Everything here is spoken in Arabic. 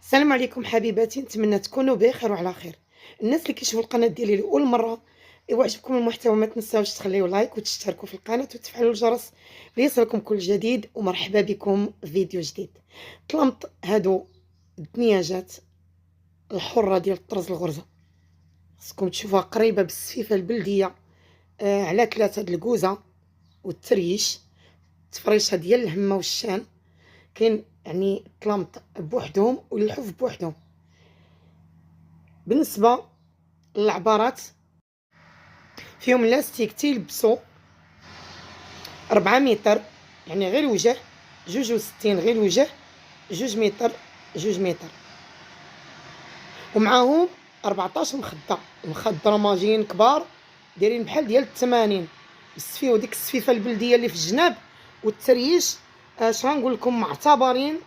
السلام عليكم حبيباتي، نتمنى تكونوا بخير وعلى خير. الناس اللي كيشوفوا القناه ديالي لاول مره، ايوا عجبكم المحتوى ما تنساوش تخليو لايك وتشتركوا في القناه وتفعلوا الجرس ليصلكم كل جديد. ومرحبا بكم في فيديو جديد. طلمت هادو الدنياجات الحره ديال الطرز الغرزه، خصكم تشوفوها قريبه بالسفيفه البلديه. على 3 د الكوزه والتريش، التفريشه ديال الهمه والشان. كاين يعني طلمت بوحدهم واللحوف بوحدهم. بالنسبه للعبارات، فيهم لاستيك تيلبسو 4 متر، يعني غير الوجه 62 غير الوجه 2 متر 2 متر، ومعاهم 14 مخده، رماجين كبار دايرين بحال ديال 80 السفيفه، وديك السفيفه البلديه اللي في الجناب والتريش. اش غنقول لكم، معتبرين